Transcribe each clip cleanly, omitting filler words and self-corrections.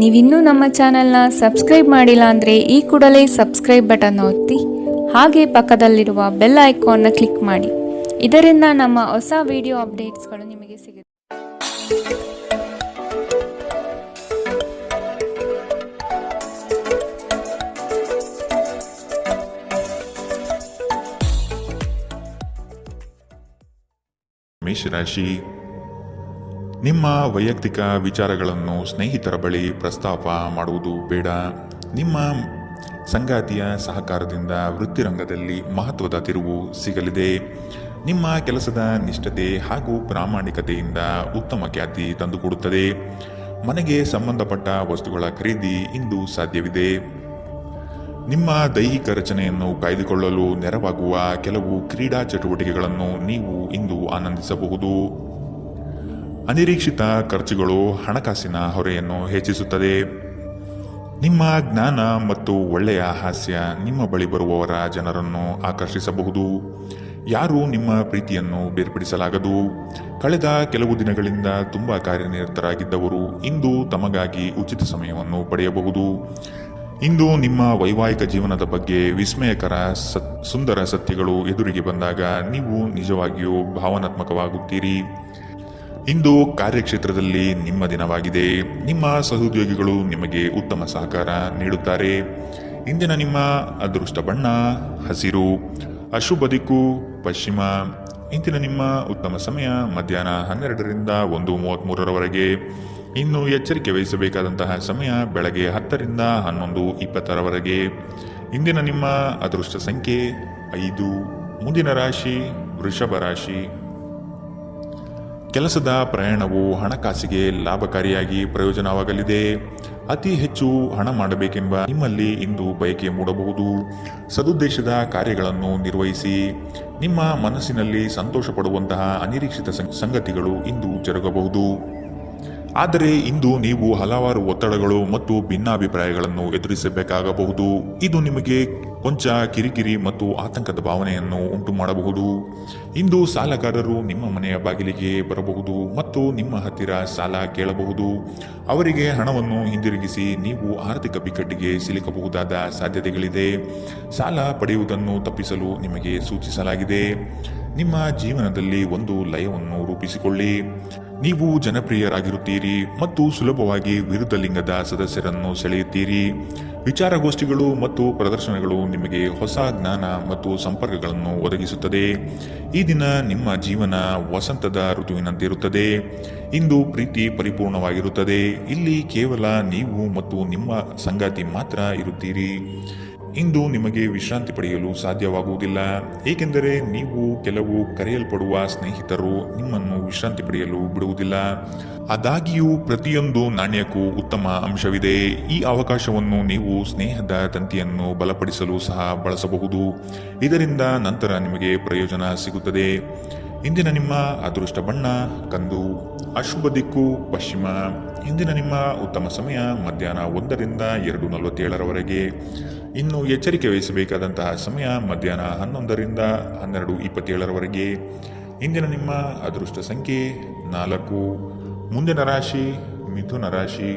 ನೀವಿನ್ನೂ ನಮ್ಮ ಚಾನೆಲ್ನ ಸಬ್ಸ್ಕ್ರೈಬ್ ಮಾಡಿಲ್ಲ ಅಂದರೆ ಈ ಕೂಡಲೇ ಸಬ್ಸ್ಕ್ರೈಬ್ ಬಟನ್ ಒತ್ತಿ ಹಾಗೆ ಪಕ್ಕದಲ್ಲಿರುವ ಬೆಲ್ ಐಕಾನ್ನ ಕ್ಲಿಕ್ ಮಾಡಿ. ಇದರಿಂದ ನಮ್ಮ ಹೊಸ ವಿಡಿಯೋ ಅಪ್ಡೇಟ್ಸ್ಗಳು ನಿಮಗೆ ಸಿಗುತ್ತೆ. ಮೇಷರಾಶಿ, ನಿಮ್ಮ ವೈಯಕ್ತಿಕ ವಿಚಾರಗಳನ್ನು ಸ್ನೇಹಿತರ ಬಳಿ ಪ್ರಸ್ತಾಪ ಮಾಡುವುದು ಬೇಡ. ನಿಮ್ಮ ಸಂಗಾತಿಯ ಸಹಕಾರದಿಂದ ವೃತ್ತಿರಂಗದಲ್ಲಿ ಮಹತ್ವದ ತಿರುವು ಸಿಗಲಿದೆ. ನಿಮ್ಮ ಕೆಲಸದ ನಿಷ್ಠತೆ ಹಾಗೂ ಪ್ರಾಮಾಣಿಕತೆಯಿಂದ ಉತ್ತಮ ಖ್ಯಾತಿ ತಂದುಕೊಡುತ್ತದೆ. ಮನೆಗೆ ಸಂಬಂಧಪಟ್ಟ ವಸ್ತುಗಳ ಖರೀದಿ ಇಂದು ಸಾಧ್ಯವಿದೆ. ನಿಮ್ಮ ದೈಹಿಕ ರಚನೆಯನ್ನು ಕಾಯ್ದುಕೊಳ್ಳಲು ನೆರವಾಗುವ ಕೆಲವು ಕ್ರೀಡಾ ಚಟುವಟಿಕೆಗಳನ್ನು ನೀವು ಇಂದು ಆನಂದಿಸಬಹುದು. ಅನಿರೀಕ್ಷಿತ ಖರ್ಚುಗಳು ಹಣಕಾಸಿನ ಹೊರೆಯನ್ನು ಹೆಚ್ಚಿಸುತ್ತದೆ. ನಿಮ್ಮ ಜ್ಞಾನ ಮತ್ತು ಒಳ್ಳೆಯ ಹಾಸ್ಯ ನಿಮ್ಮ ಬಳಿ ಬರುವವರ ಜನರನ್ನು ಆಕರ್ಷಿಸಬಹುದು. ಯಾರೂ ನಿಮ್ಮ ಪ್ರೀತಿಯನ್ನು ಬೇರ್ಪಡಿಸಲಾಗದು. ಕಳೆದ ಕೆಲವು ದಿನಗಳಿಂದ ತುಂಬ ಕಾರ್ಯನಿರತರಾಗಿದ್ದವರು ಇಂದು ತಮಗಾಗಿ ಉಚಿತ ಸಮಯವನ್ನು ಪಡೆಯಬಹುದು. ಇಂದು ನಿಮ್ಮ ವೈವಾಹಿಕ ಜೀವನದ ಬಗ್ಗೆ ವಿಸ್ಮಯಕರ ಸುಂದರ ಸತ್ಯಗಳು ಎದುರಿಗೆ ಬಂದಾಗ ನೀವು ನಿಜವಾಗಿಯೂ ಭಾವನಾತ್ಮಕವಾಗುತ್ತೀರಿ. ಇಂದು ಕಾರ್ಯಕ್ಷೇತ್ರದಲ್ಲಿ ನಿಮ್ಮ ದಿನವಾಗಿದೆ. ನಿಮ್ಮ ಸಹೋದ್ಯೋಗಿಗಳು ನಿಮಗೆ ಉತ್ತಮ ಸಹಕಾರ ನೀಡುತ್ತಾರೆ. ಇಂದಿನ ನಿಮ್ಮ ಅದೃಷ್ಟ ಬಣ್ಣ ಹಸಿರು, ಅಶುಭ ದಿಕ್ಕು ಪಶ್ಚಿಮ. ಇಂದಿನ ನಿಮ್ಮ ಉತ್ತಮ ಸಮಯ ಮಧ್ಯಾಹ್ನ 12ರಿಂದ 1:33ರವರೆಗೆ. ಇನ್ನು ಎಚ್ಚರಿಕೆ ವಹಿಸಬೇಕಾದಂತಹ ಸಮಯ ಬೆಳಗ್ಗೆ 10ರಿಂದ 11:20ರವರೆಗೆ. ಇಂದಿನ ನಿಮ್ಮ ಅದೃಷ್ಟ ಸಂಖ್ಯೆ 5. ಮುಂದಿನ ರಾಶಿ ವೃಷಭ ರಾಶಿ. ಕೆಲಸದ ಪ್ರಯಾಣವು ಹಣಕಾಸಿಗೆ ಲಾಭಕಾರಿಯಾಗಿ ಪ್ರಯೋಜನವಾಗಲಿದೆ. ಅತಿ ಹೆಚ್ಚು ಹಣ ಮಾಡಬೇಕೆಂಬ ನಿಮ್ಮಲ್ಲಿ ಇಂದು ಬಯಕೆ ಮೂಡಬಹುದು. ಸದುದ್ದೇಶದ ಕಾರ್ಯಗಳನ್ನು ನಿರ್ವಹಿಸಿ. ನಿಮ್ಮ ಮನಸ್ಸಿನಲ್ಲಿ ಸಂತೋಷ ಪಡುವಂತಹ ಅನಿರೀಕ್ಷಿತ ಸಂಗತಿಗಳು ಇಂದು ಜರುಗಬಹುದು. ಆದರೆ ಇಂದು ನೀವು ಹಲವಾರು ಒತ್ತಡಗಳು ಮತ್ತು ಭಿನ್ನಾಭಿಪ್ರಾಯಗಳನ್ನು ಎದುರಿಸಬೇಕಾಗಬಹುದು. ಇದು ನಿಮಗೆ ಕೊಂಚ ಕಿರಿಕಿರಿ ಮತ್ತು ಆತಂಕದ ಭಾವನೆಯನ್ನು ಉಂಟು ಮಾಡಬಹುದು. ಇಂದು ಸಾಲಗಾರರು ನಿಮ್ಮ ಮನೆಯ ಬಾಗಿಲಿಗೆ ಬರಬಹುದು ಮತ್ತು ನಿಮ್ಮ ಹತ್ತಿರ ಸಾಲ ಕೇಳಬಹುದು. ಅವರಿಗೆ ಹಣವನ್ನು ಹಿಂದಿರುಗಿಸಿ ನೀವು ಆರ್ಥಿಕ ಬಿಕ್ಕಟ್ಟಿಗೆ ಸಿಲುಕಬಹುದಾದ ಸಾಧ್ಯತೆಗಳಿದೆ. ಸಾಲ ಪಡೆಯುವುದನ್ನು ತಪ್ಪಿಸಲು ನಿಮಗೆ ಸೂಚಿಸಲಾಗಿದೆ. ನಿಮ್ಮ ಜೀವನದಲ್ಲಿ ಒಂದು ಲಯವನ್ನು ರೂಪಿಸಿಕೊಳ್ಳಿ. ನೀವು ಜನಪ್ರಿಯರಾಗಿರುತ್ತೀರಿ ಮತ್ತು ಸುಲಭವಾಗಿ ವಿರುದ್ಧ ಲಿಂಗದ ಸದಸ್ಯರನ್ನು ಸೆಳೆಯುತ್ತೀರಿ. ವಿಚಾರಗೋಷ್ಠಿಗಳು ಮತ್ತು ಪ್ರದರ್ಶನಗಳು ನಿಮಗೆ ಹೊಸ ಜ್ಞಾನ ಮತ್ತು ಸಂಪರ್ಕಗಳನ್ನು ಒದಗಿಸುತ್ತದೆ. ಈ ದಿನ ನಿಮ್ಮ ಜೀವನ ವಸಂತದ ಋತುವಿನಂತಿರುತ್ತದೆ. ಇಂದು ಪ್ರೀತಿ ಪರಿಪೂರ್ಣವಾಗಿರುತ್ತದೆ. ಇಲ್ಲಿ ಕೇವಲ ನೀವು ಮತ್ತು ನಿಮ್ಮ ಸಂಗಾತಿ ಮಾತ್ರ ಇರುತ್ತೀರಿ. ಇಂದು ನಿಮಗೆ ವಿಶ್ರಾಂತಿ ಪಡೆಯಲು ಸಾಧ್ಯವಾಗುವುದಿಲ್ಲ, ಏಕೆಂದರೆ ನೀವು ಕೆಲವು ಕರೆಯಲ್ಪಡುವ ಸ್ನೇಹಿತರು ನಿಮ್ಮನ್ನು ವಿಶ್ರಾಂತಿ ಪಡೆಯಲು ಬಿಡುವುದಿಲ್ಲ. ಆದಾಗ್ಯೂ ಪ್ರತಿಯೊಂದು ನಾಣ್ಯಕ್ಕೂ ಉತ್ತಮ ಅಂಶವಿದೆ. ಈ ಅವಕಾಶವನ್ನು ನೀವು ಸ್ನೇಹದ ತಂತಿಯನ್ನು ಬಲಪಡಿಸಲು ಸಹ ಬಳಸಬಹುದು. ಇದರಿಂದ ನಂತರ ನಿಮಗೆ ಪ್ರಯೋಜನ ಸಿಗುತ್ತದೆ. ಇಂದಿನ ನಿಮ್ಮ ಅದೃಷ್ಟ ಬಣ್ಣ ಕಂದು, ಅಶುಭ ದಿಕ್ಕು ಪಶ್ಚಿಮ. ಇಂದಿನ ನಿಮ್ಮ ಉತ್ತಮ ಸಮಯ ಮಧ್ಯಾಹ್ನ 1ರಿಂದ 2:47ರವರೆಗೆ. ಇನ್ನು ಎಚ್ಚರಿಕೆ ವಹಿಸಬೇಕಾದಂತಹ ಸಮಯ ಮಧ್ಯಾಹ್ನ 11ರಿಂದ 12:27ರವರೆಗೆ. ಇಂದಿನ ನಿಮ್ಮ ಅದೃಷ್ಟ ಸಂಖ್ಯೆ 4. ಮುಂದಿನ ರಾಶಿ ಮಿಥುನ ರಾಶಿ.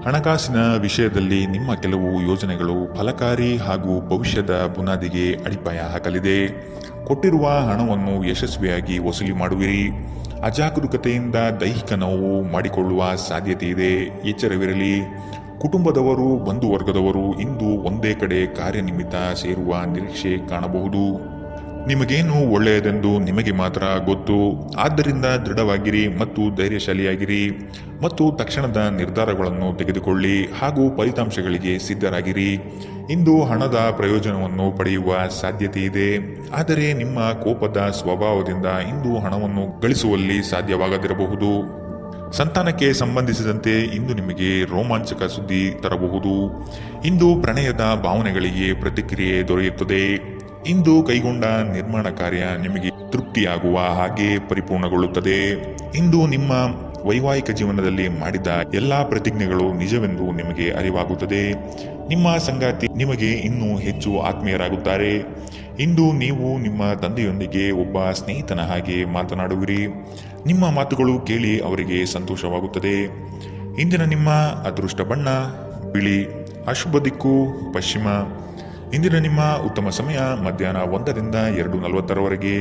ಹಣಕಾಸಿನ ವಿಷಯದಲ್ಲಿ ನಿಮ್ಮ ಕೆಲವು ಯೋಜನೆಗಳು ಫಲಕಾರಿ ಹಾಗೂ ಭವಿಷ್ಯದ ಬುನಾದಿಗೆ ಅಡಿಪಾಯ ಹಾಕಲಿದೆ. ಕೊಟ್ಟಿರುವ ಹಣವನ್ನು ಯಶಸ್ವಿಯಾಗಿ ವಸೂಲಿ ಮಾಡುವಿರಿ. ಅಜಾಗರೂಕತೆಯಿಂದ ದೈಹಿಕ ನೋವು ಮಾಡಿಕೊಳ್ಳುವ ಸಾಧ್ಯತೆ ಇದೆ. ಎಚ್ಚರವಿರಲಿ. ಕುಟುಂಬದವರು ಬಂಧು ವರ್ಗದವರು ಇಂದು ಒಂದೇ ಕಡೆ ಕಾರ್ಯನಿಮಿತ್ತ ಸೇರುವ ನಿರೀಕ್ಷೆ ಕಾಣಬಹುದು. ನಿಮಗೇನು ಒಳ್ಳೆಯದೆಂದು ನಿಮಗೆ ಮಾತ್ರ ಗೊತ್ತು. ಆದ್ದರಿಂದ ದೃಢವಾಗಿರಿ ಮತ್ತು ಧೈರ್ಯಶಾಲಿಯಾಗಿರಿ ಮತ್ತು ತಕ್ಷಣದ ನಿರ್ಧಾರಗಳನ್ನು ತೆಗೆದುಕೊಳ್ಳಿ ಹಾಗೂ ಫಲಿತಾಂಶಗಳಿಗೆ ಸಿದ್ಧರಾಗಿರಿ. ಇಂದು ಹಣದ ಪ್ರಯೋಜನವನ್ನು ಪಡೆಯುವ ಸಾಧ್ಯತೆ ಇದೆ. ಆದರೆ ನಿಮ್ಮ ಕೋಪದ ಸ್ವಭಾವದಿಂದ ಇಂದು ಹಣವನ್ನು ಗಳಿಸುವಲ್ಲಿ ಸಾಧ್ಯವಾಗದಿರಬಹುದು. ಸಂತಾನಕ್ಕೆ ಸಂಬಂಧಿಸಿದಂತೆ ಇಂದು ನಿಮಗೆ ರೋಮಾಂಚಕ ಸುದ್ದಿ ತರಬಹುದು. ಇಂದು ಪ್ರಣಯದ ಭಾವನೆಗಳಿಗೆ ಪ್ರತಿಕ್ರಿಯೆ ದೊರೆಯುತ್ತದೆ. ಇಂದು ಕೈಗೊಂಡ ನಿರ್ಮಾಣ ಕಾರ್ಯ ನಿಮಗೆ ತೃಪ್ತಿಯಾಗುವ ಹಾಗೆ ಪರಿಪೂರ್ಣಗೊಳ್ಳುತ್ತದೆ. ಇಂದು ನಿಮ್ಮ ವೈವಾಹಿಕ ಜೀವನದಲ್ಲಿ ಮಾಡಿದ ಎಲ್ಲಾ ಪ್ರತಿಜ್ಞೆಗಳು ನಿಜವೆಂದು ನಿಮಗೆ ಅರಿವಾಗುತ್ತದೆ. ನಿಮ್ಮ ಸಂಗಾತಿ ನಿಮಗೆ ಇನ್ನೂ ಹೆಚ್ಚು ಆತ್ಮೀಯರಾಗುತ್ತಾರೆ. ಇಂದು ನೀವು ನಿಮ್ಮ ತಂದೆಯೊಂದಿಗೆ ಒಬ್ಬ ಸ್ನೇಹಿತನ ಹಾಗೆ ಮಾತನಾಡುವಿರಿ. ನಿಮ್ಮ ಮಾತುಗಳು ಕೇಳಿ ಅವರಿಗೆ ಸಂತೋಷವಾಗುತ್ತದೆ. ಇಂದಿನ ನಿಮ್ಮ ಅದೃಷ್ಟ ಬಣ್ಣ ಬಿಳಿ. ಅಶುಭ ದಿಕ್ಕು ಪಶ್ಚಿಮ. ಇಂದಿನ ನಿಮ್ಮ ಉತ್ತಮ ಸಮಯ ಮಧ್ಯಾಹ್ನ 1ರಿಂದ 2:40ರವರೆಗೆ.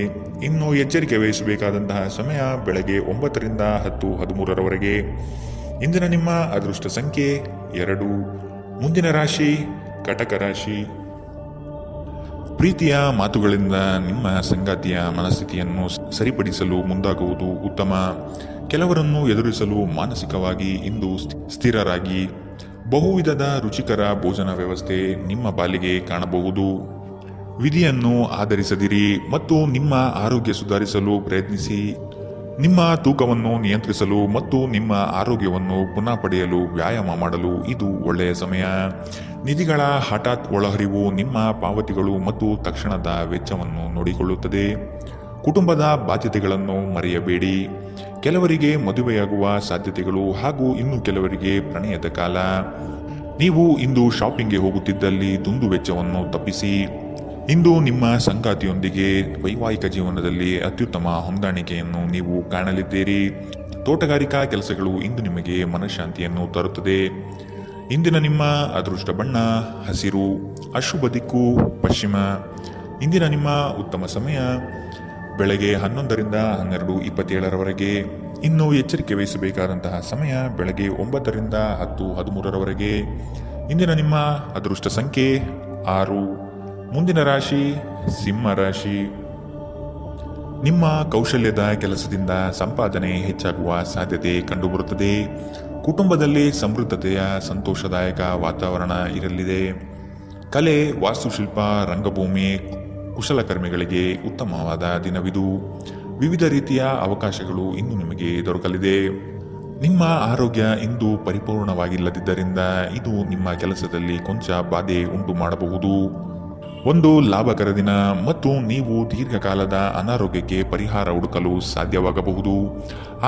ಇನ್ನು ಎಚ್ಚರಿಕೆ ವಹಿಸಬೇಕಾದಂತಹ ಸಮಯ ಬೆಳಗ್ಗೆ 9ರಿಂದ 10:13ರವರೆಗೆ. ಇಂದಿನ ನಿಮ್ಮ ಅದೃಷ್ಟ ಸಂಖ್ಯೆ 2. ಮುಂದಿನ ರಾಶಿ ಕಟಕ ರಾಶಿ. ಪ್ರೀತಿಯ ಮಾತುಗಳಿಂದ ನಿಮ್ಮ ಸಂಗಾತಿಯ ಮನಸ್ಥಿತಿಯನ್ನು ಸರಿಪಡಿಸಲು ಮುಂದಾಗುವುದು ಉತ್ತಮ. ಕೆಲವರನ್ನು ಎದುರಿಸಲು ಮಾನಸಿಕವಾಗಿ ಇಂದು ಸ್ಥಿರರಾಗಿ. ಬಹುವಿಧದ ರುಚಿಕರ ಭೋಜನ ವ್ಯವಸ್ಥೆ ನಿಮ್ಮ ಪಾಲಿಗೆ ಕಾಣಬಹುದು. ವಿಧಿಯನ್ನು ಆಧರಿಸದಿರಿ ಮತ್ತು ನಿಮ್ಮ ಆರೋಗ್ಯ ಸುಧಾರಿಸಲು ಪ್ರಯತ್ನಿಸಿ. ನಿಮ್ಮ ತೂಕವನ್ನು ನಿಯಂತ್ರಿಸಲು ಮತ್ತು ನಿಮ್ಮ ಆರೋಗ್ಯವನ್ನು ಪುನಃ ಪಡೆಯಲು ವ್ಯಾಯಾಮ ಮಾಡಲು ಇದು ಒಳ್ಳೆಯ ಸಮಯ. ನಿಧಿಗಳ ಹಠಾತ್ ಒಳಹರಿವು ನಿಮ್ಮ ಪಾವತಿಗಳು ಮತ್ತು ತಕ್ಷಣದ ವೆಚ್ಚವನ್ನು ನೋಡಿಕೊಳ್ಳುತ್ತದೆ. ಕುಟುಂಬದ ಬಾಧ್ಯತೆಗಳನ್ನು ಮರೆಯಬೇಡಿ. ಕೆಲವರಿಗೆ ಮದುವೆಯಾಗುವ ಸಾಧ್ಯತೆಗಳು ಹಾಗೂ ಇನ್ನು ಕೆಲವರಿಗೆ ಪ್ರಣಯದ ಕಾಲ. ನೀವು ಇಂದು ಶಾಪಿಂಗ್ಗೆ ಹೋಗುತ್ತಿದ್ದಲ್ಲಿ ದುಂದು ವೆಚ್ಚವನ್ನು ತಪ್ಪಿಸಿ. ಇಂದು ನಿಮ್ಮ ಸಂಗಾತಿಯೊಂದಿಗೆ ವೈವಾಹಿಕ ಜೀವನದಲ್ಲಿ ಅತ್ಯುತ್ತಮ ಹೊಂದಾಣಿಕೆಯನ್ನು ನೀವು ಕಾಣಲಿದ್ದೀರಿ. ತೋಟಗಾರಿಕಾ ಕೆಲಸಗಳು ಇಂದು ನಿಮಗೆ ಮನಃಶಾಂತಿಯನ್ನು ತರುತ್ತದೆ. ಇಂದಿನ ನಿಮ್ಮ ಅದೃಷ್ಟ ಬಣ್ಣ ಹಸಿರು. ಅಶುಭ ದಿಕ್ಕು ಪಶ್ಚಿಮ. ಇಂದಿನ ನಿಮ್ಮ ಉತ್ತಮ ಸಮಯ ಬೆಳಗ್ಗೆ 11ರಿಂದ 12:27ರವರೆಗೆ. ಇನ್ನು ಎಚ್ಚರಿಕೆ ವಹಿಸಬೇಕಾದಂತಹ ಸಮಯ ಬೆಳಗ್ಗೆ 9ರಿಂದ 10:13ರವರೆಗೆ. ಇಂದಿನ ನಿಮ್ಮ ಅದೃಷ್ಟ ಸಂಖ್ಯೆ 6. ಮುಂದಿನ ರಾಶಿ ಸಿಂಹ ರಾಶಿ. ನಿಮ್ಮ ಕೌಶಲ್ಯದ ಕೆಲಸದಿಂದ ಸಂಪಾದನೆ ಹೆಚ್ಚಾಗುವ ಸಾಧ್ಯತೆ ಕಂಡುಬರುತ್ತದೆ. ಕುಟುಂಬದಲ್ಲಿ ಸಮೃದ್ಧತೆಯ ಸಂತೋಷದಾಯಕ ವಾತಾವರಣ ಇರಲಿದೆ. ಕಲೆ, ವಾಸ್ತುಶಿಲ್ಪ, ರಂಗಭೂಮಿ, ಕುಶಲಕರ್ಮಿಗಳಿಗೆ ಉತ್ತಮವಾದ ದಿನವಿದು. ವಿವಿಧ ರೀತಿಯ ಅವಕಾಶಗಳು ಇಂದು ನಿಮಗೆ ದೊರಕಲಿದೆ. ನಿಮ್ಮ ಆರೋಗ್ಯ ಇಂದು ಪರಿಪೂರ್ಣವಾಗಿಲ್ಲದಿದ್ದರಿಂದ ಇದು ನಿಮ್ಮ ಕೆಲಸದಲ್ಲಿ ಕೊಂಚ ಬಾಧೆ ಉಂಟು ಮಾಡಬಹುದು. ಒಂದು ಲಾಭಕರ ದಿನ ಮತ್ತು ನೀವು ದೀರ್ಘಕಾಲದ ಅನಾರೋಗ್ಯಕ್ಕೆ ಪರಿಹಾರ ಹುಡುಕಲು ಸಾಧ್ಯವಾಗಬಹುದು.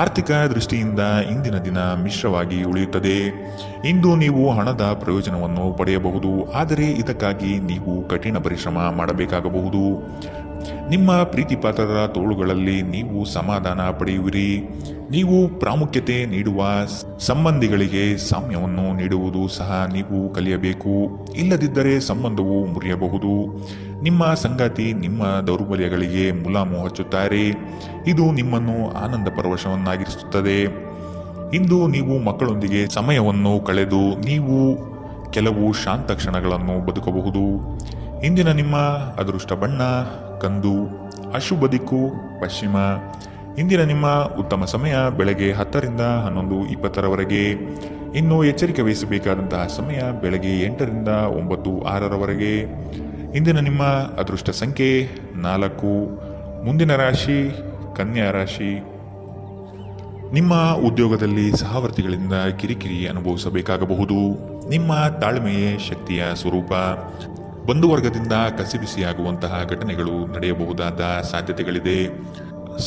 ಆರ್ಥಿಕ ದೃಷ್ಟಿಯಿಂದ ಇಂದಿನ ದಿನ ಮಿಶ್ರವಾಗಿ ಉಳಿಯುತ್ತದೆ. ಇಂದು ನೀವು ಹಣದ ಪ್ರಯೋಜನವನ್ನು ಪಡೆಯಬಹುದು, ಆದರೆ ಇದಕ್ಕಾಗಿ ನೀವು ಕಠಿಣ ಪರಿಶ್ರಮ ಮಾಡಬೇಕಾಗಬಹುದು. ನಿಮ್ಮ ಪ್ರೀತಿಪಾತ್ರರ ತೋಳುಗಳಲ್ಲಿ ನೀವು ಸಮಾಧಾನ ಪಡೆಯುವಿರಿ. ನೀವು ಪ್ರಾಮುಖ್ಯತೆ ನೀಡುವ ಸಂಬಂಧಿಗಳಿಗೆ ಸಾಮ್ಯವನ್ನು ನೀಡುವುದು ಸಹ ನೀವು ಕಲಿಯಬೇಕು. ಇಲ್ಲದಿದ್ದರೆ ಸಂಬಂಧವು ಮುರಿಯಬಹುದು. ನಿಮ್ಮ ಸಂಗಾತಿ ನಿಮ್ಮ ದೌರ್ಬಲ್ಯಗಳಿಗೆ ಮುಲಾಮು ಹಚ್ಚುತ್ತಾರೆ. ಇದು ನಿಮ್ಮನ್ನು ಆನಂದ ಪರವಶವನ್ನಾಗಿರಿಸುತ್ತದೆ. ಇಂದು ನೀವು ಮಕ್ಕಳೊಂದಿಗೆ ಸಮಯವನ್ನು ಕಳೆದು ನೀವು ಕೆಲವು ಶಾಂತ ಕ್ಷಣಗಳನ್ನು ಬದುಕಬಹುದು. ಇಂದಿನ ನಿಮ್ಮ ಅದೃಷ್ಟ ಬಣ್ಣ ಕಂದು. ಅಶುಭ ದಿಕ್ಕು ಪಶ್ಚಿಮ. ಇಂದಿನ ನಿಮ್ಮ ಉತ್ತಮ ಸಮಯ ಬೆಳಗ್ಗೆ 10ರಿಂದ 11:20ರವರೆಗೆ. ಇನ್ನು ಎಚ್ಚರಿಕೆ ವಹಿಸಬೇಕಾದಂತಹ ಸಮಯ ಬೆಳಗ್ಗೆ 8ರಿಂದ 9:06ರವರೆಗೆ. ಇಂದಿನ ನಿಮ್ಮ ಅದೃಷ್ಟ ಸಂಖ್ಯೆ 4. ಮುಂದಿನ ರಾಶಿ ಕನ್ಯಾ ರಾಶಿ. ನಿಮ್ಮ ಉದ್ಯೋಗದಲ್ಲಿ ಸಹವರ್ತಿಗಳಿಂದ ಕಿರಿಕಿರಿ ಅನುಭವಿಸಬೇಕಾಗಬಹುದು. ನಿಮ್ಮ ತಾಳ್ಮೆಯೇ ಶಕ್ತಿಯ ಸ್ವರೂಪ. ಬಂಧುವರ್ಗದಿಂದ ಕಸಿಬಿಸಿಯಾಗುವಂತಹ ಘಟನೆಗಳು ನಡೆಯಬಹುದಾದ ಸಾಧ್ಯತೆಗಳಿದೆ.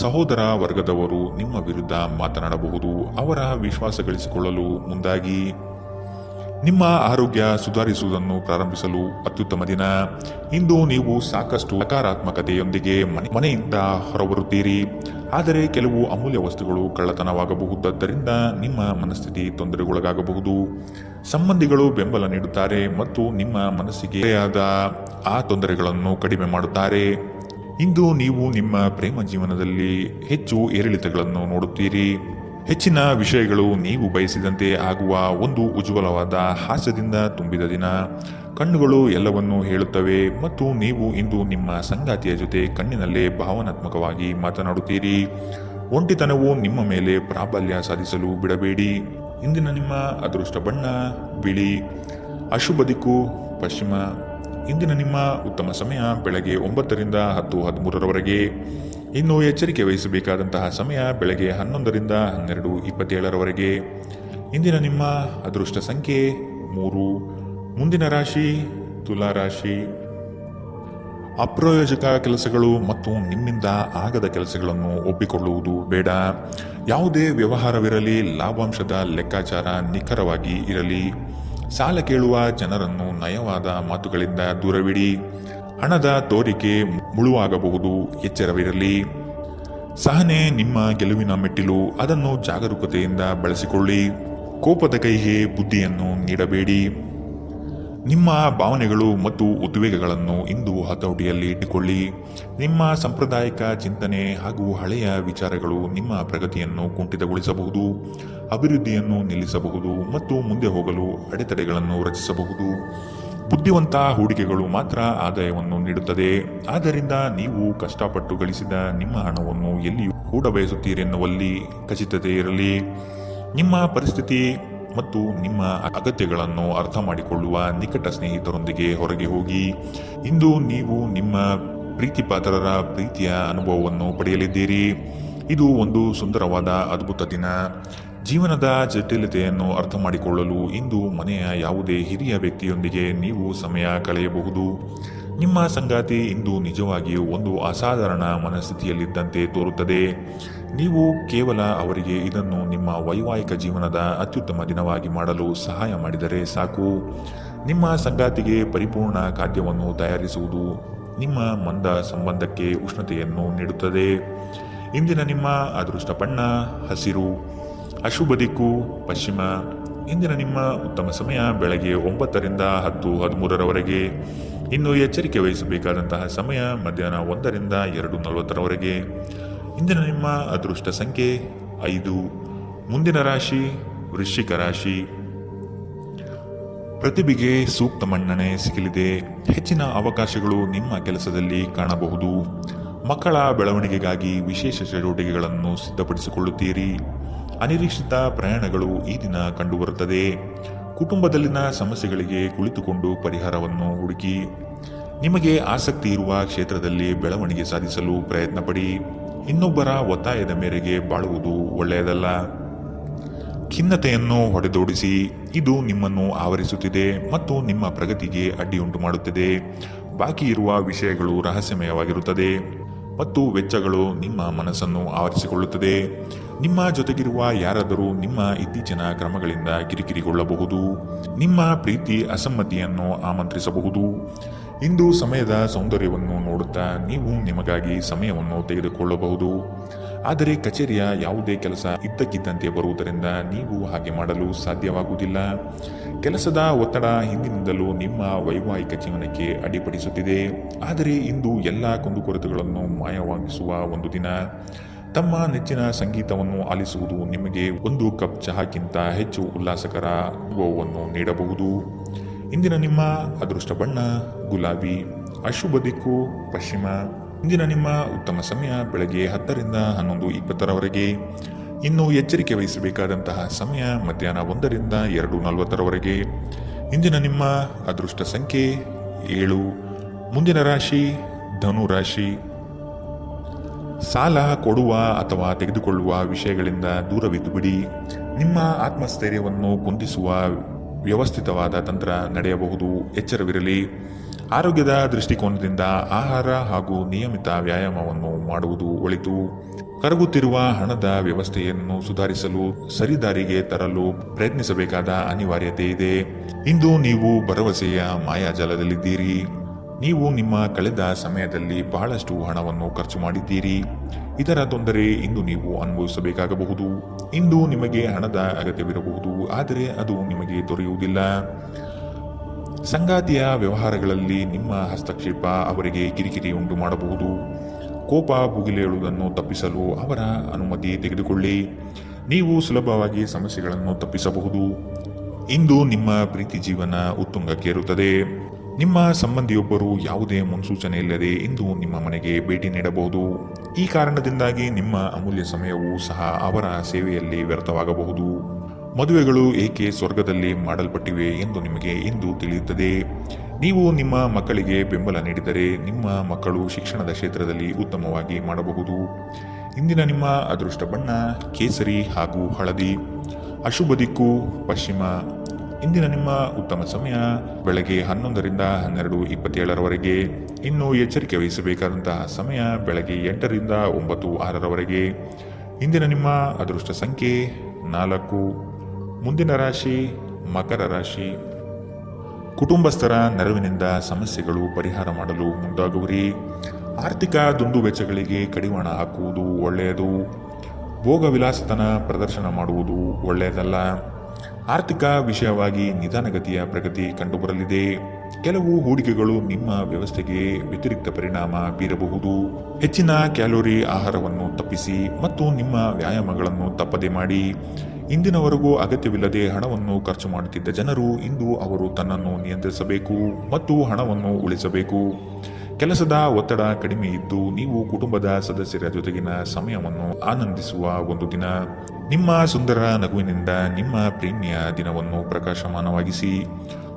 ಸಹೋದರ ವರ್ಗದವರು ನಿಮ್ಮ ವಿರುದ್ಧ ಮಾತನಾಡಬಹುದು. ಅವರ ವಿಶ್ವಾಸ ಗಳಿಸಿಕೊಳ್ಳಲು ಮುಂದಾಗಿ. ನಿಮ್ಮ ಆರೋಗ್ಯ ಸುಧಾರಿಸುವುದನ್ನು ಪ್ರಾರಂಭಿಸಲು ಅತ್ಯುತ್ತಮ ದಿನ. ಇಂದು ನೀವು ಸಾಕಷ್ಟು ಸಕಾರಾತ್ಮಕತೆಯೊಂದಿಗೆ ಮನೆಯಿಂದ ಹೊರಬರುತ್ತೀರಿ. ಆದರೆ ಕೆಲವು ಅಮೂಲ್ಯ ವಸ್ತುಗಳು ಕಳ್ಳತನವಾಗಬಹುದಾದ್ದರಿಂದ ನಿಮ್ಮ ಮನಸ್ಥಿತಿ ತೊಂದರೆಗೊಳಗಾಗಬಹುದು. ಸಂಬಂಧಿಗಳು ಬೆಂಬಲ ನೀಡುತ್ತಾರೆ ಮತ್ತು ನಿಮ್ಮ ಮನಸ್ಸಿಗೆ ಆದ ಆ ತೊಂದರೆಗಳನ್ನು ಕಡಿಮೆ ಮಾಡುತ್ತಾರೆ. ಇಂದು ನೀವು ನಿಮ್ಮ ಪ್ರೇಮ ಜೀವನದಲ್ಲಿ ಹೆಚ್ಚು ಏರಿಳಿತಗಳನ್ನು ನೋಡುತ್ತೀರಿ. ಹೆಚ್ಚಿನ ವಿಷಯಗಳು ನೀವು ಬಯಸಿದಂತೆ ಆಗುವ ಒಂದು ಉಜ್ವಲವಾದ ಹಾಸ್ಯದಿಂದ ತುಂಬಿದ ದಿನ. ಕಣ್ಣುಗಳು ಎಲ್ಲವನ್ನೂ ಹೇಳುತ್ತವೆ ಮತ್ತು ನೀವು ಇಂದು ನಿಮ್ಮ ಸಂಗಾತಿಯ ಜೊತೆ ಕಣ್ಣಿನಲ್ಲೇ ಭಾವನಾತ್ಮಕವಾಗಿ ಮಾತನಾಡುತ್ತೀರಿ. ಒಂಟಿತನವು ನಿಮ್ಮ ಮೇಲೆ ಪ್ರಾಬಲ್ಯ ಸಾಧಿಸಲು ಬಿಡಬೇಡಿ. ಇಂದಿನ ನಿಮ್ಮ ಅದೃಷ್ಟ ಬಣ್ಣ ಬಿಳಿ. ಅಶುಭ ದಿಕ್ಕು ಪಶ್ಚಿಮ. ಇಂದಿನ ನಿಮ್ಮ ಉತ್ತಮ ಸಮಯ ಬೆಳಗ್ಗೆ 9ರಿಂದ 10:13ರವರೆಗೆ. ಇನ್ನು ಎಚ್ಚರಿಕೆ ವಹಿಸಬೇಕಾದಂತಹ ಸಮಯ ಬೆಳಗ್ಗೆ 11ರಿಂದ 12:27ರವರೆಗೆ. ಇಂದಿನ ನಿಮ್ಮ ಅದೃಷ್ಟ ಸಂಖ್ಯೆ 3. ಮುಂದಿನ ರಾಶಿ ತುಲಾ ರಾಶಿ. ಅಪ್ರಯೋಜಕ ಕೆಲಸಗಳು ಮತ್ತು ನಿಮ್ಮಿಂದ ಆಗದ ಕೆಲಸಗಳನ್ನು ಒಪ್ಪಿಕೊಳ್ಳುವುದು ಬೇಡ. ಯಾವುದೇ ವ್ಯವಹಾರವಿರಲಿ, ಲಾಭಾಂಶದ ಲೆಕ್ಕಾಚಾರ ನಿಖರವಾಗಿ ಇರಲಿ. ಸಾಲ ಕೇಳುವ ಜನರನ್ನು ನಯವಾದ ಮಾತುಗಳಿಂದ ದೂರವಿಡಿ. ಹಣದ ತೋರಿಕೆ ಮುಳುವಾಗಬಹುದು, ಎಚ್ಚರವಿರಲಿ. ಸಹನೆ ನಿಮ್ಮ ಗೆಲುವಿನ ಮೆಟ್ಟಿಲು, ಅದನ್ನು ಜಾಗರೂಕತೆಯಿಂದ ಬಳಸಿಕೊಳ್ಳಿ. ಕೋಪದ ಕೈಗೆ ಬುದ್ಧಿಯನ್ನು ನೀಡಬೇಡಿ. ನಿಮ್ಮ ಭಾವನೆಗಳು ಮತ್ತು ಉದ್ವೇಗಗಳನ್ನು ಇಂದು ಹತೋಟಿಯಲ್ಲಿ ಇಟ್ಟುಕೊಳ್ಳಿ. ನಿಮ್ಮ ಸಾಂಪ್ರದಾಯಿಕ ಚಿಂತನೆ ಹಾಗೂ ಹಳೆಯ ವಿಚಾರಗಳು ನಿಮ್ಮ ಪ್ರಗತಿಯನ್ನು ಕುಂಠಿತಗೊಳಿಸಬಹುದು, ಅಭಿವೃದ್ಧಿಯನ್ನು ನಿಲ್ಲಿಸಬಹುದು ಮತ್ತು ಮುಂದೆ ಹೋಗಲು ಅಡೆತಡೆಗಳನ್ನು ರಚಿಸಬಹುದು. ಬುದ್ಧಿವಂತ ಹೂಡಿಕೆಗಳು ಮಾತ್ರ ಆದಾಯವನ್ನು ನೀಡುತ್ತದೆ. ಆದ್ದರಿಂದ ನೀವು ಕಷ್ಟಪಟ್ಟು ಗಳಿಸಿದ ನಿಮ್ಮ ಹಣವನ್ನು ಎಲ್ಲಿಯೂ ಹೂಡಬಯಸುತ್ತೀರೆನ್ನುವಲ್ಲಿ ಖಚಿತತೆ ಇರಲಿ. ನಿಮ್ಮ ಪರಿಸ್ಥಿತಿ ಮತ್ತು ನಿಮ್ಮ ಅಗತ್ಯಗಳನ್ನು ಅರ್ಥ ಮಾಡಿಕೊಳ್ಳುವ ನಿಕಟ ಸ್ನೇಹಿತರೊಂದಿಗೆ ಹೊರಗೆ ಹೋಗಿ. ಇಂದು ನೀವು ನಿಮ್ಮ ಪ್ರೀತಿಪಾತ್ರರ ಪ್ರೀತಿಯ ಅನುಭವವನ್ನು ಪಡೆಯಲಿದ್ದೀರಿ. ಇದು ಒಂದು ಸುಂದರವಾದ ಅದ್ಭುತ ದಿನ. ಜೀವನದ ಜಟಿಲತೆಯನ್ನು ಅರ್ಥ ಮಾಡಿಕೊಳ್ಳಲು ಇಂದು ಮನೆಯ ಯಾವುದೇ ಹಿರಿಯ ವ್ಯಕ್ತಿಯೊಂದಿಗೆ ನೀವು ಸಮಯ ಕಳೆಯಬಹುದು. ನಿಮ್ಮ ಸಂಗಾತಿ ಇಂದು ನಿಜವಾಗಿಯೂ ಒಂದು ಅಸಾಧಾರಣ ಮನಸ್ಥಿತಿಯಲ್ಲಿದ್ದಂತೆ ತೋರುತ್ತದೆ. ನೀವು ಕೇವಲ ಅವರಿಗೆ ಇದನ್ನು ನಿಮ್ಮ ವೈವಾಹಿಕ ಜೀವನದ ಅತ್ಯುತ್ತಮ ದಿನವಾಗಿ ಮಾಡಲು ಸಹಾಯ ಮಾಡಿದರೆ ಸಾಕು. ನಿಮ್ಮ ಸಂಗಾತಿಗೆ ಪರಿಪೂರ್ಣ ಖಾದ್ಯವನ್ನು ತಯಾರಿಸುವುದು ನಿಮ್ಮ ಮಂದ ಸಂಬಂಧಕ್ಕೆ ಉಷ್ಣತೆಯನ್ನು ನೀಡುತ್ತದೆ. ಇಂದಿನ ನಿಮ್ಮ ಅದೃಷ್ಟ ಬಣ್ಣ ಹಸಿರು, ಅಶುಭ ದಿಕ್ಕು ಪಶ್ಚಿಮ. ಇಂದಿನ ನಿಮ್ಮ ಉತ್ತಮ ಸಮಯ ಬೆಳಗ್ಗೆ 9ರಿಂದ 10:13ರವರೆಗೆ. ಇನ್ನು ಎಚ್ಚರಿಕೆ ವಹಿಸಬೇಕಾದಂತಹ ಸಮಯ ಮಧ್ಯಾಹ್ನ 1ರಿಂದ 2:40ರವರೆಗೆ. ಇಂದಿನ ನಿಮ್ಮ ಅದೃಷ್ಟ ಸಂಖ್ಯೆ 5. ಮುಂದಿನ ರಾಶಿ ವೃಶ್ಚಿಕ ರಾಶಿ. ಪ್ರತಿಭೆಗೆ ಸೂಕ್ತ ಮನ್ನಣೆ ಸಿಗಲಿದೆ. ಹೆಚ್ಚಿನ ಅವಕಾಶಗಳು ನಿಮ್ಮ ಕೆಲಸದಲ್ಲಿ ಕಾಣಬಹುದು. ಮಕ್ಕಳ ಬೆಳವಣಿಗೆಗಾಗಿ ವಿಶೇಷ ಚಟುವಟಿಕೆಗಳನ್ನು ಸಿದ್ಧಪಡಿಸಿಕೊಳ್ಳುತ್ತೀರಿ. ಅನಿರೀಕ್ಷಿತ ಪ್ರಯಾಣಗಳು ಈ ದಿನ ಕಂಡುಬರುತ್ತದೆ. ಕುಟುಂಬದಲ್ಲಿನ ಸಮಸ್ಯೆಗಳಿಗೆ ಕುಳಿತುಕೊಂಡು ಪರಿಹಾರವನ್ನು ಹುಡುಕಿ. ನಿಮಗೆ ಆಸಕ್ತಿ ಇರುವ ಕ್ಷೇತ್ರದಲ್ಲಿ ಬೆಳವಣಿಗೆ ಸಾಧಿಸಲು ಪ್ರಯತ್ನಪಡಿ. ಇನ್ನೊಬ್ಬರ ಒತ್ತಾಯದ ಮೇರೆಗೆ ಬಾಳುವುದು ಒಳ್ಳೆಯದಲ್ಲ. ಖಿನ್ನತೆಯನ್ನು ಹೊಡೆದೋಡಿಸಿ. ಇದು ನಿಮ್ಮನ್ನು ಆವರಿಸುತ್ತಿದೆ ಮತ್ತು ನಿಮ್ಮ ಪ್ರಗತಿಗೆ ಅಡ್ಡಿಯುಂಟು ಮಾಡುತ್ತದೆ. ಬಾಕಿ ಇರುವ ವಿಷಯಗಳು ರಹಸ್ಯಮಯವಾಗಿರುತ್ತದೆ ಮತ್ತು ವೆಚ್ಚಗಳು ನಿಮ್ಮ ಮನಸ್ಸನ್ನು ಆವರಿಸಿಕೊಳ್ಳುತ್ತದೆ. ನಿಮ್ಮ ಜೊತೆಗಿರುವ ಯಾರಾದರೂ ನಿಮ್ಮ ಇತ್ತೀಚಿನ ಕ್ರಮಗಳಿಂದ ಕಿರಿಕಿರಿಗೊಳ್ಳಬಹುದು. ನಿಮ್ಮ ಪ್ರೀತಿ ಅಸಮ್ಮತಿಯನ್ನು ಆಮಂತ್ರಿಸಬಹುದು. ಇಂದು ಸಮಯದ ಸೌಂದರ್ಯವನ್ನು ನೋಡುತ್ತಾ ನೀವು ನಿಮಗಾಗಿ ಸಮಯವನ್ನು ತೆಗೆದುಕೊಳ್ಳಬಹುದು. ಆದರೆ ಕಚೇರಿಯ ಯಾವುದೇ ಕೆಲಸ ಇದ್ದಕ್ಕಿದ್ದಂತೆ ಬರುವುದರಿಂದ ನೀವು ಹಾಗೆ ಮಾಡಲು ಸಾಧ್ಯವಾಗುವುದಿಲ್ಲ. ಕೆಲಸದ ಒತ್ತಡ ಹಿಂದಿನಿಂದಲೂ ನಿಮ್ಮ ವೈವಾಹಿಕ ಜೀವನಕ್ಕೆ ಅಡ್ಡಿಪಡಿಸುತ್ತಿದೆ. ಆದರೆ ಇಂದು ಎಲ್ಲ ಕುಂದುಕೊರತೆಗಳನ್ನು ಮಾಯವಾಗಿಸುವ ಒಂದು ದಿನ. ತಮ್ಮ ನೆಚ್ಚಿನ ಸಂಗೀತವನ್ನು ಆಲಿಸುವುದು ನಿಮಗೆ ಒಂದು ಕಪ್ ಚಹಾಕ್ಕಿಂತ ಹೆಚ್ಚು ಉಲ್ಲಾಸಕರ ಅನುಭವವನ್ನು ನೀಡಬಹುದು. ಇಂದಿನ ನಿಮ್ಮ ಅದೃಷ್ಟ ಬಣ್ಣ ಗುಲಾಬಿ, ಅಶುಭ ದಿಕ್ಕು ಪಶ್ಚಿಮ. ಇಂದಿನ ನಿಮ್ಮ ಉತ್ತಮ ಸಮಯ ಬೆಳಗ್ಗೆ 10ರಿಂದ 11:20ರವರೆಗೆ. ಇನ್ನು ಎಚ್ಚರಿಕೆ ವಹಿಸಬೇಕಾದಂತಹ ಸಮಯ ಮಧ್ಯಾಹ್ನ 1ರಿಂದ 2:40ರವರೆಗೆ. ಇಂದಿನ ನಿಮ್ಮ ಅದೃಷ್ಟ ಸಂಖ್ಯೆ 7. ಮುಂದಿನ ರಾಶಿ ಧನು ರಾಶಿ. ಸಾಲ ಕೊಡುವ ಅಥವಾ ತೆಗೆದುಕೊಳ್ಳುವ ವಿಷಯಗಳಿಂದ ದೂರವಿದ್ದು ಬಿಡಿ. ನಿಮ್ಮ ಆತ್ಮಸ್ಥೈರ್ಯವನ್ನು ಕುಂದಿಸುವ ವ್ಯವಸ್ಥಿತವಾದ ತಂತ್ರ ನಡೆಯಬಹುದು. ಎಚ್ಚರವಿರಲಿ. ಆರೋಗ್ಯದ ದೃಷ್ಟಿಕೋನದಿಂದ ಆಹಾರ ಹಾಗೂ ನಿಯಮಿತ ವ್ಯಾಯಾಮವನ್ನು ಮಾಡುವುದು ಒಳಿತು. ಕರಗುತ್ತಿರುವ ಹಣದ ವ್ಯವಸ್ಥೆಯನ್ನು ಸುಧಾರಿಸಲು ಸರಿದಾರಿಗೆ ತರಲು ಪ್ರಯತ್ನಿಸಬೇಕಾದ ಅನಿವಾರ್ಯತೆ ಇದೆ. ಇಂದು ನೀವು ಭರವಸೆಯ ಮಾಯಾಜಾಲದಲ್ಲಿದ್ದೀರಿ. ನೀವು ನಿಮ್ಮ ಕಳೆದ ಸಮಯದಲ್ಲಿ ಬಹಳಷ್ಟು ಹಣವನ್ನು ಖರ್ಚು ಮಾಡಿದ್ದೀರಿ. ಇದರ ತೊಂದರೆ ಇಂದು ನೀವು ಅನುಭವಿಸಬೇಕಾಗಬಹುದು. ಇಂದು ನಿಮಗೆ ಹಣದ ಅಗತ್ಯವಿರಬಹುದು, ಆದರೆ ಅದು ನಿಮಗೆ ದೊರೆಯುವುದಿಲ್ಲ. ಸಂಗಾತಿಯ ವ್ಯವಹಾರಗಳಲ್ಲಿ ನಿಮ್ಮ ಹಸ್ತಕ್ಷೇಪ ಅವರಿಗೆ ಕಿರಿಕಿರಿ ಉಂಟು ಮಾಡಬಹುದು. ಕೋಪ ಭುಗಿಲೇಳುವುದನ್ನು ತಪ್ಪಿಸಲು ಅವರ ಅನುಮತಿ ತೆಗೆದುಕೊಳ್ಳಿ. ನೀವು ಸುಲಭವಾಗಿ ಸಮಸ್ಯೆಗಳನ್ನು ತಪ್ಪಿಸಬಹುದು. ಇಂದು ನಿಮ್ಮ ಪ್ರೀತಿ ಜೀವನ ಉತ್ತುಂಗಕ್ಕೇರುತ್ತದೆ. ನಿಮ್ಮ ಸಂಬಂಧಿಯೊಬ್ಬರು ಯಾವುದೇ ಮುನ್ಸೂಚನೆ ಇಲ್ಲದೆ ಇಂದು ನಿಮ್ಮ ಮನೆಗೆ ಭೇಟಿ ನೀಡಬಹುದು. ಈ ಕಾರಣದಿಂದಾಗಿ ನಿಮ್ಮ ಅಮೂಲ್ಯ ಸಮಯವೂ ಸಹ ಅವರ ಸೇವೆಯಲ್ಲಿ ವ್ಯರ್ಥವಾಗಬಹುದು. ಮದುವೆಗಳು ಏಕೆ ಸ್ವರ್ಗದಲ್ಲಿ ಮಾಡಲ್ಪಟ್ಟಿವೆ ಎಂದು ನಿಮಗೆ ಇಂದು ತಿಳಿಯುತ್ತದೆ. ನೀವು ನಿಮ್ಮ ಮಕ್ಕಳಿಗೆ ಬೆಂಬಲ ನೀಡಿದರೆ ನಿಮ್ಮ ಮಕ್ಕಳು ಶಿಕ್ಷಣದ ಕ್ಷೇತ್ರದಲ್ಲಿ ಉತ್ತಮವಾಗಿ ಮಾಡಬಹುದು. ಇಂದಿನ ನಿಮ್ಮ ಅದೃಷ್ಟ ಬಣ್ಣ ಕೇಸರಿ ಹಾಗೂ ಹಳದಿ, ಅಶುಭ ದಿಕ್ಕು ಪಶ್ಚಿಮ. ಇಂದಿನ ನಿಮ್ಮ ಉತ್ತಮ ಸಮಯ ಬೆಳಗ್ಗೆ 11ರಿಂದ 12:27ರವರೆಗೆ. ಇನ್ನು ಎಚ್ಚರಿಕೆ ವಹಿಸಬೇಕಾದಂತಹ ಸಮಯ ಬೆಳಗ್ಗೆ 8ರಿಂದ 9:06ರವರೆಗೆ. ಇಂದಿನ ನಿಮ್ಮ ಅದೃಷ್ಟ ಸಂಖ್ಯೆ 4. ಮುಂದಿನ ರಾಶಿ ಮಕರ ರಾಶಿ. ಕುಟುಂಬಸ್ಥರ ನೆರವಿನಿಂದ ಸಮಸ್ಯೆಗಳು ಪರಿಹಾರ ಮಾಡಲು ಮುಂದಾಗುವಿರಿ. ಆರ್ಥಿಕ ದುಂದುವೆಚ್ಚಗಳಿಗೆ ಕಡಿವಾಣ ಹಾಕುವುದು ಒಳ್ಳೆಯದು. ಭೋಗ ವಿಲಾಸತನ ಪ್ರದರ್ಶನ ಮಾಡುವುದು ಒಳ್ಳೆಯದಲ್ಲ. ಆರ್ಥಿಕ ವಿಷಯವಾಗಿ ನಿಧಾನಗತಿಯ ಪ್ರಗತಿ ಕಂಡುಬರಲಿದೆ. ಕೆಲವು ಹೂಡಿಕೆಗಳು ನಿಮ್ಮ ವ್ಯವಸ್ಥೆಗೆ ವ್ಯತಿರಿಕ್ತ ಪರಿಣಾಮ ಬೀರಬಹುದು. ಹೆಚ್ಚಿನ ಕ್ಯಾಲೋರಿ ಆಹಾರವನ್ನು ತಪ್ಪಿಸಿ ಮತ್ತು ನಿಮ್ಮ ವ್ಯಾಯಾಮಗಳನ್ನು ತಪ್ಪದೆ ಮಾಡಿ. ಇಂದಿನವರೆಗೂ ಅಗತ್ಯವಿಲ್ಲದೆ ಹಣವನ್ನು ಖರ್ಚು ಮಾಡುತ್ತಿದ್ದ ಜನರು ಇಂದು ಅವರು ತನ್ನನ್ನು ನಿಯಂತ್ರಿಸಬೇಕು ಮತ್ತು ಹಣವನ್ನು ಉಳಿಸಬೇಕು. ಕೆಲಸದ ಒತ್ತಡ ಕಡಿಮೆ ಇದ್ದು ನೀವು ಕುಟುಂಬದ ಸದಸ್ಯರ ಜೊತೆಗಿನ ಸಮಯವನ್ನು ಆನಂದಿಸುವ ಒಂದು ದಿನ. ನಿಮ್ಮ ಸುಂದರ ನಗುವಿನಿಂದ ನಿಮ್ಮ ಪ್ರೇಮಿಯ ದಿನವನ್ನು ಪ್ರಕಾಶಮಾನವಾಗಿಸಿ.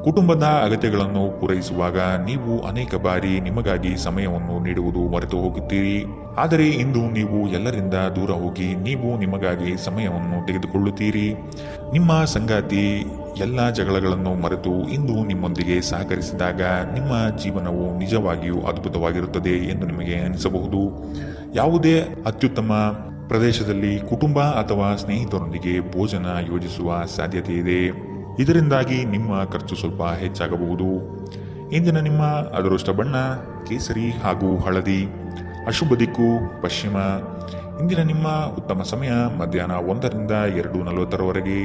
ಕುಟುಂಬದ ಅಗತ್ಯಗಳನ್ನು ಪೂರೈಸುವಾಗ ನೀವು ಅನೇಕ ಬಾರಿ ನಿಮಗಾಗಿ ಸಮಯವನ್ನು ನೀಡುವುದು ಮರೆತು ಹೋಗುತ್ತೀರಿ. ಆದರೆ ಇಂದು ನೀವು ಎಲ್ಲರಿಂದ ದೂರ ಹೋಗಿ ನೀವು ನಿಮಗಾಗಿ ಸಮಯವನ್ನು ತೆಗೆದುಕೊಳ್ಳುತ್ತೀರಿ. ನಿಮ್ಮ ಸಂಗಾತಿ ಎಲ್ಲ ಜಗಳಗಳನ್ನು ಮರೆತು ಇಂದು ನಿಮ್ಮೊಂದಿಗೆ ಸಹಕರಿಸಿದಾಗ ನಿಮ್ಮ ಜೀವನವು ನಿಜವಾಗಿಯೂ ಅದ್ಭುತವಾಗಿರುತ್ತದೆ ಎಂದು ನಿಮಗೆ ಅನಿಸಬಹುದು. ಯಾವುದೇ ಅತ್ಯುತ್ತಮ ಪ್ರದೇಶದಲ್ಲಿ ಕುಟುಂಬ ಅಥವಾ ಸ್ನೇಹಿತರೊಂದಿಗೆ ಭೋಜನ ಯೋಜಿಸುವ ಸಾಧ್ಯತೆ ಇದೆ. ಇದರಿಂದಾಗಿ ನಿಮ್ಮ ಖರ್ಚು ಸ್ವಲ್ಪ ಹೆಚ್ಚಾಗಬಹುದು. ಇಂದಿನ ನಿಮ್ಮ ಅದೃಷ್ಟ ಬಣ್ಣ ಕೇಸರಿ ಹಾಗೂ ಹಳದಿ. ಅಶುಭ ದಿಕ್ಕು ಪಶ್ಚಿಮ. ಇಂದಿನ ನಿಮ್ಮ ಉತ್ತಮ ಸಮಯ ಮಧ್ಯಾಹ್ನ 1 ರಿಂದ 2:40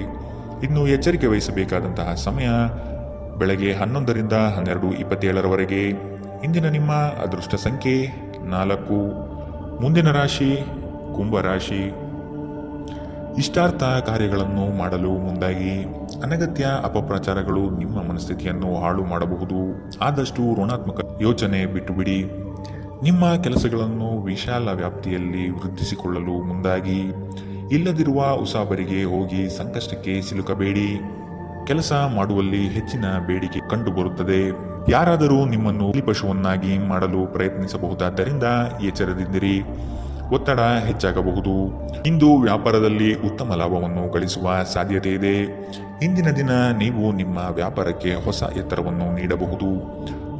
ಇನ್ನು ಎಚ್ಚರಿಕೆ ವಹಿಸಬೇಕಾದಂತಹ ಸಮಯ ಬೆಳಗ್ಗೆ 11 ರಿಂದ 12:27 ಇಂದಿನ ನಿಮ್ಮ ಅದೃಷ್ಟ ಸಂಖ್ಯೆ 4. ಮುಂದಿನ ರಾಶಿ ಕುಂಭರಾಶಿ. ಇಷ್ಟಾರ್ಥ ಕಾರ್ಯಗಳನ್ನು ಮಾಡಲು ಮುಂದಾಗಿ. ಅನಗತ್ಯ ಅಪಪ್ರಚಾರಗಳು ನಿಮ್ಮ ಮನಸ್ಥಿತಿಯನ್ನು ಹಾಳು ಮಾಡಬಹುದು. ಆದಷ್ಟು ಋಣಾತ್ಮಕ ಯೋಚನೆ ಬಿಟ್ಟುಬಿಡಿ. ನಿಮ್ಮ ಕೆಲಸಗಳನ್ನು ವಿಶಾಲ ವ್ಯಾಪ್ತಿಯಲ್ಲಿ ವೃದ್ಧಿಸಿಕೊಳ್ಳಲು ಮುಂದಾಗಿ. ಇಲ್ಲದಿರುವ ಉಸಾಬರಿಗೆ ಹೋಗಿ ಸಂಕಷ್ಟಕ್ಕೆ ಸಿಲುಕಬೇಡಿ. ಕೆಲಸ ಮಾಡುವಲ್ಲಿ ಹೆಚ್ಚಿನ ಬೇಡಿಕೆ ಕಂಡುಬರುತ್ತದೆ. ಯಾರಾದರೂ ನಿಮ್ಮನ್ನು ಬಲಿಪಶುವನ್ನಾಗಿ ಮಾಡಲು ಪ್ರಯತ್ನಿಸಬಹುದಾದ್ದರಿಂದ ಎಚ್ಚರದಿಂದಿರಿ. ಒತ್ತಡ ಹೆಚ್ಚಾಗಬಹುದು. ಇಂದು ವ್ಯಾಪಾರದಲ್ಲಿ ಉತ್ತಮ ಲಾಭವನ್ನು ಗಳಿಸುವ ಸಾಧ್ಯತೆ ಇದೆ. ಇಂದಿನ ದಿನ ನೀವು ನಿಮ್ಮ ವ್ಯಾಪಾರಕ್ಕೆ ಹೊಸ ಎತ್ತರವನ್ನು ನೀಡಬಹುದು.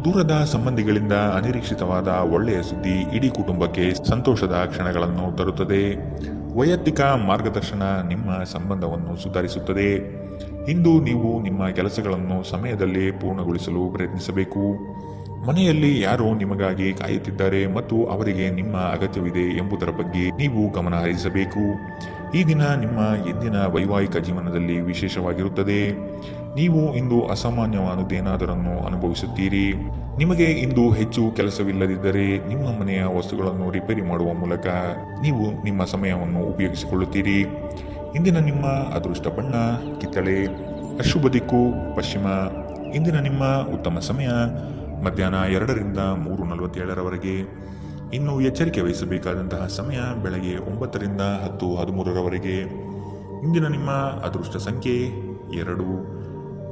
ದೂರದ ಸಂಬಂಧಿಗಳಿಂದ ಅನಿರೀಕ್ಷಿತವಾದ ಒಳ್ಳೆಯ ಸುದ್ದಿ ಇಡೀ ಕುಟುಂಬಕ್ಕೆ ಸಂತೋಷದ ಕ್ಷಣಗಳನ್ನು ತರುತ್ತದೆ. ವೈಯಕ್ತಿಕ ಮಾರ್ಗದರ್ಶನ ನಿಮ್ಮ ಸಂಬಂಧವನ್ನು ಸುಧಾರಿಸುತ್ತದೆ. ಇಂದು ನೀವು ನಿಮ್ಮ ಕೆಲಸಗಳನ್ನು ಸಮಯದಲ್ಲಿ ಪೂರ್ಣಗೊಳಿಸಲು ಪ್ರಯತ್ನಿಸಬೇಕು. ಮನೆಯಲ್ಲಿ ಯಾರೋ ನಿಮಗಾಗಿ ಕಾಯುತ್ತಿದ್ದಾರೆ ಮತ್ತು ಅವರಿಗೆ ನಿಮ್ಮ ಅಗತ್ಯವಿದೆ ಎಂಬುದರ ಬಗ್ಗೆ ನೀವು ಗಮನ ಹರಿಸಬೇಕು. ಈ ದಿನ ನಿಮ್ಮ ಎಂದಿನ ವೈವಾಹಿಕ ಜೀವನದಲ್ಲಿ ವಿಶೇಷವಾಗಿರುತ್ತದೆ. ನೀವು ಇಂದು ಅಸಾಮಾನ್ಯವಾದದ್ದೇನಾದರನ್ನು ಅನುಭವಿಸುತ್ತೀರಿ. ನಿಮಗೆ ಇಂದು ಹೆಚ್ಚು ಕೆಲಸವಿಲ್ಲದಿದ್ದರೆ ನಿಮ್ಮ ಮನೆಯ ವಸ್ತುಗಳನ್ನು ರಿಪೇರಿ ಮಾಡುವ ಮೂಲಕ ನೀವು ನಿಮ್ಮ ಸಮಯವನ್ನು ಉಪಯೋಗಿಸಿಕೊಳ್ಳುತ್ತೀರಿ. ಇಂದಿನ ನಿಮ್ಮ ಅದೃಷ್ಟ ಬಣ್ಣ ಕಿತ್ತಳೆ. ಅಶುಭ ದಿಕ್ಕು ಪಶ್ಚಿಮ. ಇಂದಿನ ನಿಮ್ಮ ಉತ್ತಮ ಸಮಯ ಮಧ್ಯಾಹ್ನ 2 ರಿಂದ 3:47 ಇನ್ನು ಎಚ್ಚರಿಕೆ ವಹಿಸಬೇಕಾದಂತಹ ಸಮಯ ಬೆಳಗ್ಗೆ 9 ರಿಂದ 10:13 ಇಂದಿನ ನಿಮ್ಮ ಅದೃಷ್ಟ ಸಂಖ್ಯೆ 2.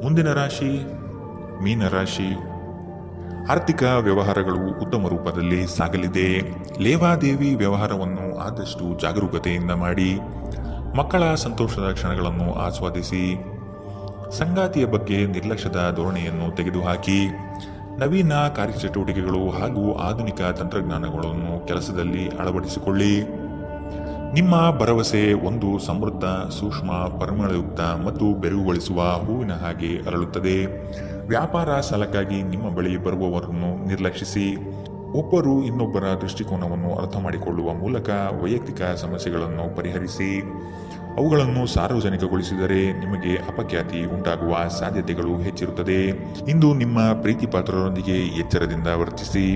ಮುಂದಿನ ರಾಶಿ ಮೀನರಾಶಿ. ಆರ್ಥಿಕ ವ್ಯವಹಾರಗಳು ಉತ್ತಮ ರೂಪದಲ್ಲಿ ಸಾಗಲಿದೆ. ಲೇವಾದೇವಿ ವ್ಯವಹಾರವನ್ನು ಆದಷ್ಟು ಜಾಗರೂಕತೆಯಿಂದ ಮಾಡಿ. ಮಕ್ಕಳ ಸಂತೋಷದ ಕ್ಷಣಗಳನ್ನು ಆಸ್ವಾದಿಸಿ. ಸಂಗಾತಿಯ ಬಗ್ಗೆ ನಿರ್ಲಕ್ಷ್ಯದ ಧೋರಣೆಯನ್ನು ತೆಗೆದುಹಾಕಿ. ನವೀನ ಕಾರ್ಯಚಟುವಟಿಕೆಗಳು ಹಾಗೂ ಆಧುನಿಕ ತಂತ್ರಜ್ಞಾನಗಳನ್ನು ಕೆಲಸದಲ್ಲಿ ಅಳವಡಿಸಿಕೊಳ್ಳಿ. ನಿಮ್ಮ ಭರವಸೆ ಒಂದು ಸಮೃದ್ಧ, ಸೂಕ್ಷ್ಮ, ಪರಿಮಳಯುಕ್ತ ಮತ್ತು ಬೆರಗುಗೊಳಿಸುವ ಹೂವಿನ ಹಾಗೆ ಅರಳುತ್ತದೆ. ವ್ಯಾಪಾರ ಸಾಲಕ್ಕಾಗಿ ನಿಮ್ಮ ಬಳಿ ಬರುವವರನ್ನು ನಿರ್ಲಕ್ಷಿಸಿ. ಒಬ್ಬರು ಇನ್ನೊಬ್ಬರ ದೃಷ್ಟಿಕೋನವನ್ನು ಅರ್ಥ ಮಾಡಿಕೊಳ್ಳುವ ಮೂಲಕ ವೈಯಕ್ತಿಕ ಸಮಸ್ಯೆಗಳನ್ನು ಪರಿಹರಿಸಿ. ಅವುಗಳನ್ನು ಸಾರ್ವಜನಿಕಗೊಳಿಸಿದರೆ ನಿಮಗೆ ಅಪಖ್ಯಾತಿ ಉಂಟಾಗುವ ಸಾಧ್ಯತೆಗಳು ಹೆಚ್ಚಿರುತ್ತದೆ. ಇಂದು ನಿಮ್ಮ ಪ್ರೀತಿ ಪಾತ್ರರೊಂದಿಗೆ ಎಚ್ಚರದಿಂದ ವರ್ತಿಸಿ.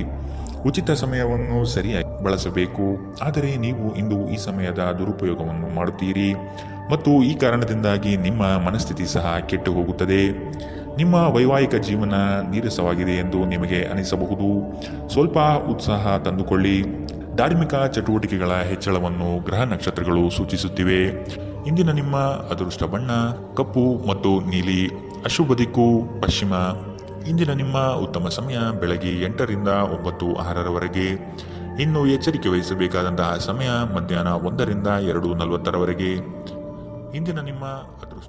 ಉಚಿತ ಸಮಯವನ್ನು ಸರಿಯಾಗಿ ಬಳಸಬೇಕು. ಆದರೆ ನೀವು ಇಂದು ಈ ಸಮಯದ ದುರುಪಯೋಗವನ್ನು ಮಾಡುತ್ತೀರಿ ಮತ್ತು ಈ ಕಾರಣದಿಂದಾಗಿ ನಿಮ್ಮ ಮನಸ್ಥಿತಿ ಸಹ ಕೆಟ್ಟು ಹೋಗುತ್ತದೆ. ನಿಮ್ಮ ವೈವಾಹಿಕ ಜೀವನ ನೀರಸವಾಗಿದೆ ಎಂದು ನಿಮಗೆ ಅನಿಸಬಹುದು. ಸ್ವಲ್ಪ ಉತ್ಸಾಹ ತಂದುಕೊಳ್ಳಿ. ಧಾರ್ಮಿಕ ಚಟುವಟಿಕೆಗಳ ಹೆಚ್ಚಳವನ್ನು ಗ್ರಹ ನಕ್ಷತ್ರಗಳು ಸೂಚಿಸುತ್ತಿವೆ. ಇಂದಿನ ನಿಮ್ಮ ಅದೃಷ್ಟ ಬಣ್ಣ ಕಪ್ಪು ಮತ್ತು ನೀಲಿ. ಅಶುಭ ದಿಕ್ಕು ಪಶ್ಚಿಮ. ಇಂದಿನ ನಿಮ್ಮ ಉತ್ತಮ ಸಮಯ ಬೆಳಗ್ಗೆ 8 ರಿಂದ 9:06 ಇನ್ನು ಎಚ್ಚರಿಕೆ ವಹಿಸಬೇಕಾದಂತಹ ಸಮಯ ಮಧ್ಯಾಹ್ನ 1 ರಿಂದ 2:40 ಇಂದಿನ ನಿಮ್ಮ ಅದೃಷ್ಟ